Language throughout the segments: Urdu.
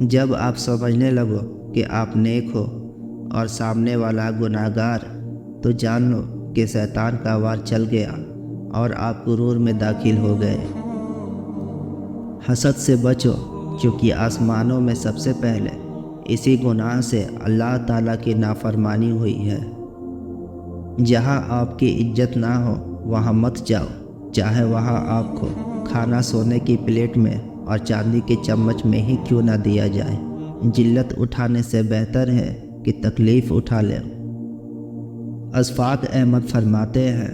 جب آپ سمجھنے لگو کہ آپ نیک ہو اور سامنے والا گناہگار، تو جان لو کہ شیطان کا وار چل گیا اور آپ غرور میں داخل ہو گئے۔ حسد سے بچو، کیونکہ آسمانوں میں سب سے پہلے اسی گناہ سے اللہ تعالیٰ کی نافرمانی ہوئی ہے۔ جہاں آپ کی عزت نہ ہو وہاں مت جاؤ، چاہے وہاں آپ کو کھانا سونے کی پلیٹ میں اور چاندی کے چمچ میں ہی کیوں نہ دیا جائے۔ ذلت اٹھانے سے بہتر ہے کہ تکلیف اٹھا لیں۔ اشفاق احمد فرماتے ہیں،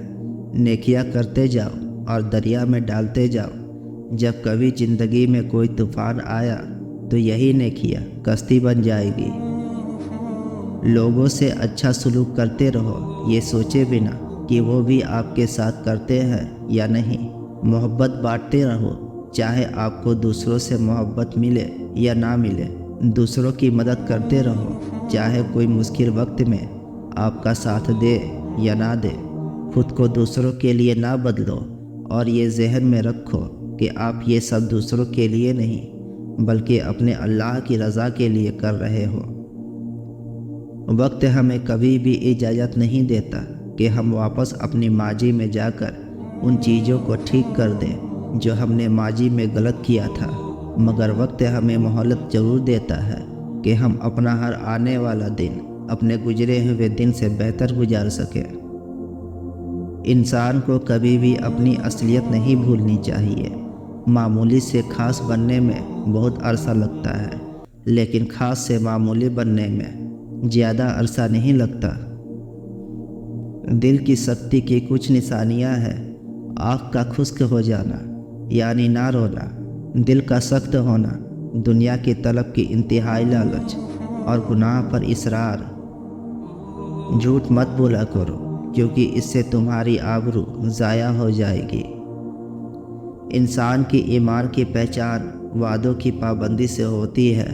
نیکیاں کرتے جاؤ اور دریا میں ڈالتے جاؤ۔ جب کبھی زندگی میں کوئی طوفان آیا تو یہی نیکیاں کشتی بن جائے گی۔ لوگوں سے اچھا سلوک کرتے رہو، یہ سوچے بنا کہ وہ بھی آپ کے ساتھ کرتے ہیں یا نہیں۔ محبت بانٹتے رہو، چاہے آپ کو دوسروں سے محبت ملے یا نہ ملے۔ دوسروں کی مدد کرتے رہو، چاہے کوئی مشکل وقت میں آپ کا ساتھ دے یا نہ دے۔ خود کو دوسروں کے لیے نہ بدلو، اور یہ ذہن میں رکھو کہ آپ یہ سب دوسروں کے لیے نہیں بلکہ اپنے اللہ کی رضا کے لیے کر رہے ہو۔ وقت ہمیں کبھی بھی اجازت نہیں دیتا کہ ہم واپس اپنی ماضی میں جا کر ان چیزوں کو ٹھیک کر دیں جو ہم نے ماضی میں غلط کیا تھا، مگر وقت ہمیں مہلت ضرور دیتا ہے کہ ہم اپنا ہر آنے والا دن اپنے گزرے ہوئے دن سے بہتر گزار سکیں۔ انسان کو کبھی بھی اپنی اصلیت نہیں بھولنی چاہیے۔ معمولی سے خاص بننے میں بہت عرصہ لگتا ہے، لیکن خاص سے معمولی بننے میں زیادہ عرصہ نہیں لگتا۔ دل کی سختی کی کچھ نشانیاں ہیں: آنکھ کا خشک ہو جانا یعنی نہ رونا، دل کا سخت ہونا، دنیا کی طلب کی انتہائی لالچ، اور گناہ پر اصرار۔ جھوٹ مت بولا کرو، کیونکہ اس سے تمہاری آبرو ضائع ہو جائے گی۔ انسان کی ایمان کی پہچان وعدوں کی پابندی سے ہوتی ہے،